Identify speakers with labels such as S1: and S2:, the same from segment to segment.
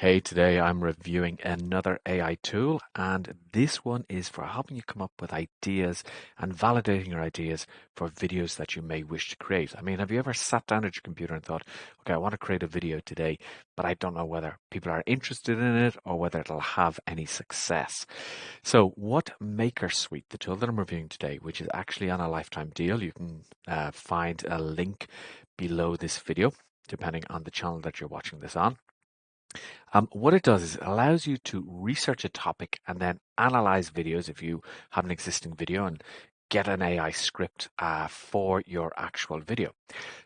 S1: Hey, today I'm reviewing another AI tool, and this one is for helping you come up with ideas and validating your ideas for videos that you may wish to create. I mean, have you ever sat down at your computer and thought, okay, I want to create a video today, but I don't know whether people are interested in it or whether it'll have any success. So, what Maekersuite, the tool that I'm reviewing today, which is actually on a lifetime deal, you can find a link below this video, depending on the channel that you're watching this on. What it does is it allows you to research a topic and then analyze videos if you have an existing video and get an AI script for your actual video.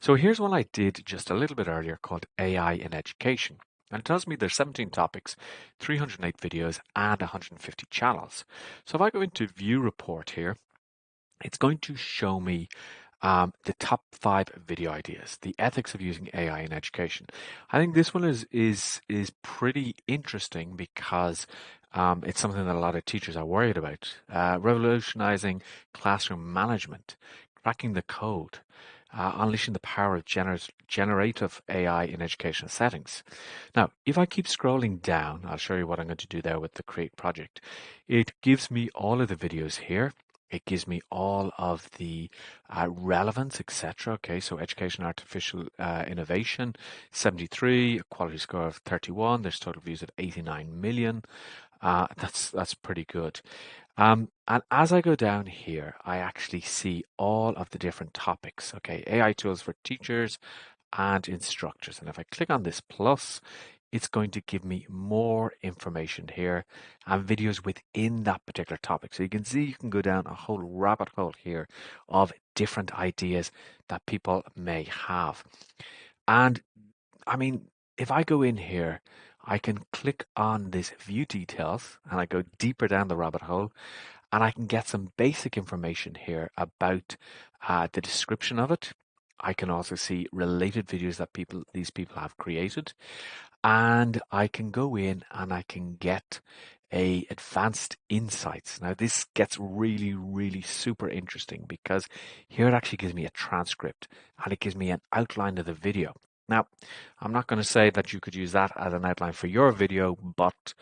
S1: So here's one I did just a little bit earlier called AI in Education. And it tells me there's 17 topics, 308 videos, and 150 channels. So if I go into View Report here, it's going to show me the top 5 video ideas, the ethics of using AI in education. I think this one is pretty interesting because it's something that a lot of teachers are worried about. Revolutionizing classroom management, cracking the code, unleashing the power of generative AI in educational settings. Now, if I keep scrolling down, I'll show you what I'm going to do there with the Create project. It gives me all of the videos here. It gives me all of the relevance, etc. Okay, so education, artificial innovation, 73, a quality score of 31. There's total views of 89 million. That's pretty good. And as I go down here, I actually see all of the different topics. Okay, AI tools for teachers and instructors. And if I click on this plus, it's going to give me more information here and videos within that particular topic. So you can see you can go down a whole rabbit hole here of different ideas that people may have. And I mean, if I go in here, I can click on this view details and I go deeper down the rabbit hole and I can get some basic information here about the description of it. I can also see related videos that these people have created, and I can go in and I can get a advanced insights. Now this gets really super interesting because here it actually gives me a transcript and it gives me an outline of the video. Now, I'm not going to say that you could use that as an outline for your video, but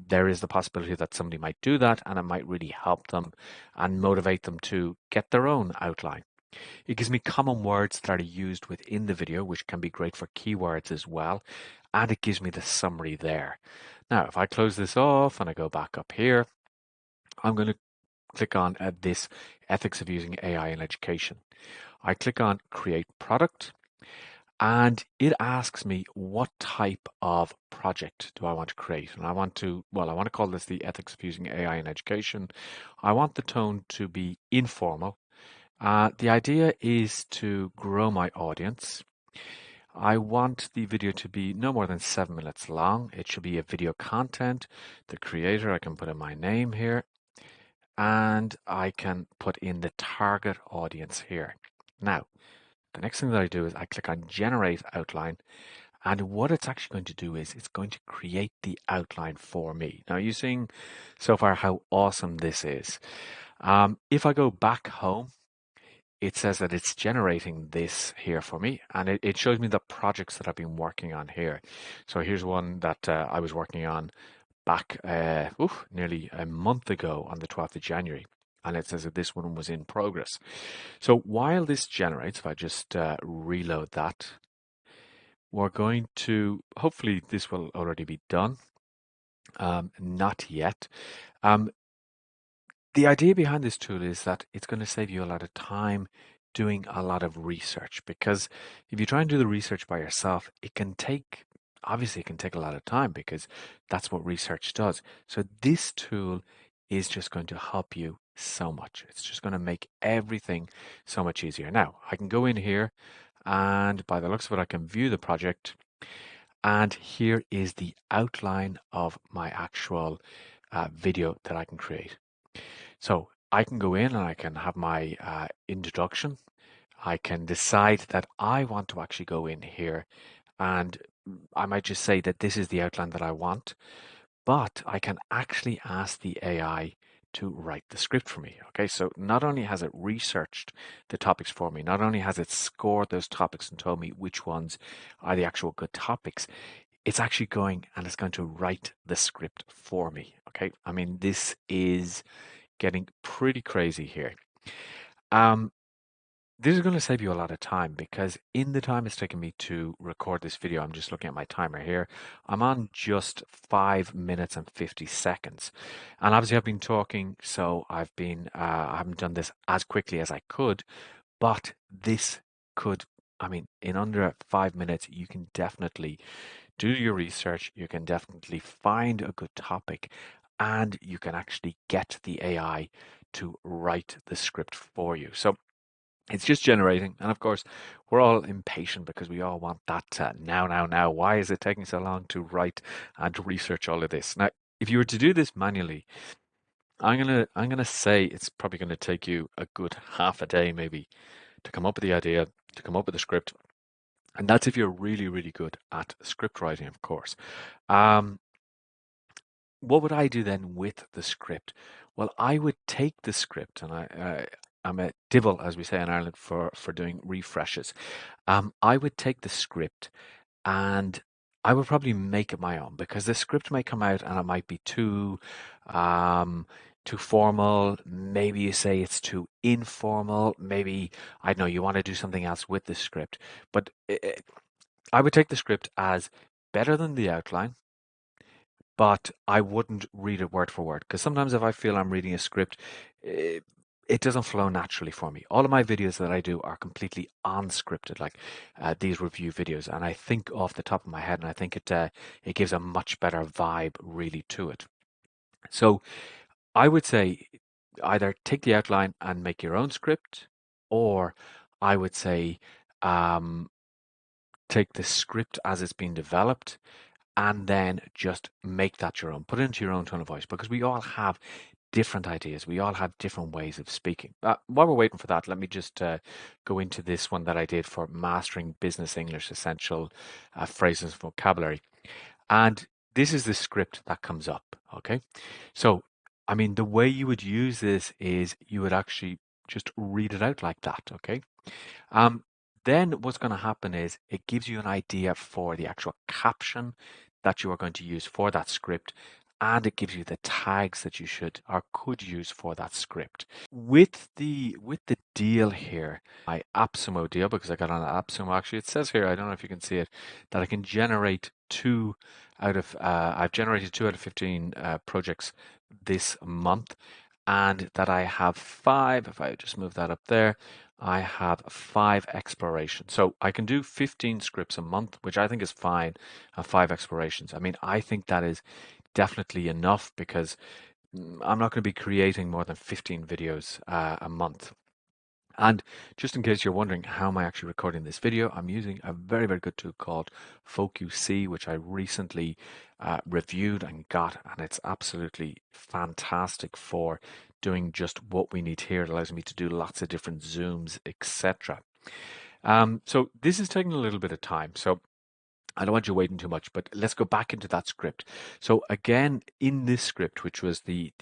S1: there is the possibility that somebody might do that and it might really help them and motivate them to get their own outline. It gives me common words that are used within the video, which can be great for keywords as well. And it gives me the summary there. Now, if I close this off and I go back up here, I'm going to click on this ethics of using AI in education. I click on create product and it asks me what type of project do I want to create. And I want to call this the ethics of using AI in education. I want the tone to be informal. The idea is to grow my audience. I want the video to be no more than 7 minutes long. It should be a video content. The creator, I can put in my name here, and I can put in the target audience here. Now, the next thing that I do is I click on Generate Outline, and what it's actually going to do is it's going to create the outline for me. Now, you're seeing so far how awesome this is. If I go back home, it says that it's generating this here for me, and it shows me the projects that I've been working on here. So here's one that I was working on back nearly a month ago on the 12th of January, and it says that this one was in progress. So while this generates, if I just reload that, we're going to, hopefully this will already be done. Not yet. Um, The idea behind this tool is that it's going to save you a lot of time doing a lot of research, because if you try and do the research by yourself, obviously it can take a lot of time because that's what research does. So this tool is just going to help you so much. It's just going to make everything so much easier. Now, I can go in here and by the looks of it, I can view the project, and here is the outline of my actual video that I can create. So I can go in and I can have my introduction. I can decide that I want to actually go in here and I might just say that this is the outline that I want, but I can actually ask the AI to write the script for me. Okay, so not only has it researched the topics for me, not only has it scored those topics and told me which ones are the actual good topics, it's actually going and it's going to write the script for me. Okay. I mean, this is getting pretty crazy here. Um, this is going to save you a lot of time because in the time it's taken me to record this video, I'm just looking at my timer here. I'm on just 5 minutes and 50 seconds. And obviously I've been talking, so I haven't done this as quickly as I could, but this could, I mean, in under 5 minutes, you can definitely do your research. You can definitely find a good topic and you can actually get the AI to write the script for you. So it's just generating. And of course, we're all impatient because we all want that now, now, now. Why is it taking so long to write and to research all of this? Now, if you were to do this manually, I'm gonna say it's probably gonna take you a good half a day maybe to come up with the idea, to come up with the script. And that's if you're really, really good at script writing, of course. Um, what would I do then with the script? Well, I would take the script, and I'm a divil, as we say in Ireland, for doing refreshes. I would take the script and I would probably make it my own because the script may come out and it might be um, too formal. Maybe you say it's too informal. Maybe, I don't know, you want to do something else with the script. But I would take the script as better than the outline, but I wouldn't read it word for word because sometimes if I feel I'm reading a script, it, it doesn't flow naturally for me. All of my videos that I do are completely unscripted, like these review videos, and I think off the top of my head, and I think it gives a much better vibe really to it. So I would say either take the outline and make your own script, or I would say um, take the script as it's been developed and then just make that your own. Put it into your own tone of voice because we all have different ideas. We all have different ways of speaking. While we're waiting for that, let me just go into this one that I did for Mastering Business English Essential Phrases and Vocabulary. And this is the script that comes up. Okay. So, I mean, the way you would use this is you would actually just read it out like that. Okay. Um, then what's going to happen is it gives you an idea for the actual caption that you are going to use for that script, and it gives you the tags that you should or could use for that script. With the deal here, my appsumo deal, because I got on appsumo, actually it says here, I don't know if you can see it, that I can generate I've generated 2 out of 15 projects this month, and that I have 5, if I just move that up there, I have 5 explorations. So I can do 15 scripts a month, which I think is fine, 5 explorations. I mean, I think that is definitely enough because I'm not going to be creating more than 15 videos a month. And just in case you're wondering how am I actually recording this video, I'm using a very, very good tool called Focus, which I recently reviewed and got, and it's absolutely fantastic for doing just what we need here. It allows me to do lots of different zooms, etc. So this is taking a little bit of time. So I don't want you waiting too much, but let's go back into that script. So again, in this script, which was the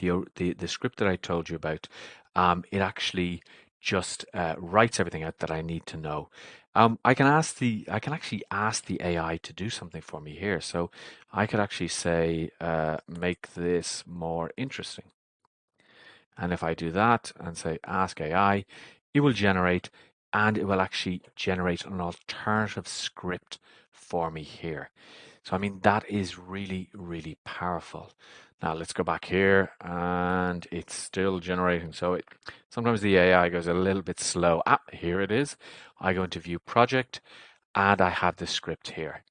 S1: script that I told you about, it actually just writes everything out that I need to know. I can actually ask the AI to do something for me here. So I could actually say, make this more interesting. And if I do that and say ask AI, it will generate and it will actually generate an alternative script for me here. So, I mean, that is really, really powerful. Now let's go back here and it's still generating. So sometimes the AI goes a little bit slow. Here it is. I go into view project and I have the script here.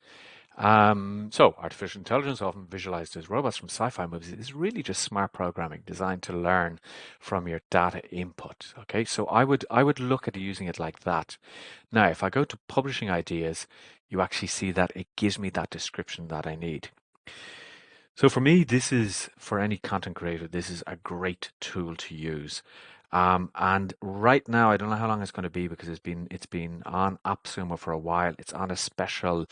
S1: So artificial intelligence, often visualized as robots from sci-fi movies, is really just smart programming designed to learn from your data input. Okay, so I would look at using it like that. Now, if I go to publishing ideas, you actually see that it gives me that description that I need. So for me, this is for any content creator, this is a great tool to use. And right now, I don't know how long it's going to be because it's been on AppSumo for a while. It's on a special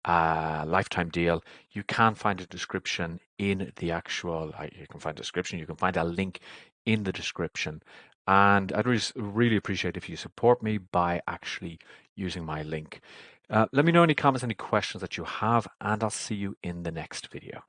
S1: lifetime deal. You can find a description in the actual. You can find a description. You can find a link in the description. And I'd really appreciate if you support me by actually using my link. Let me know any comments, any questions that you have, and I'll see you in the next video.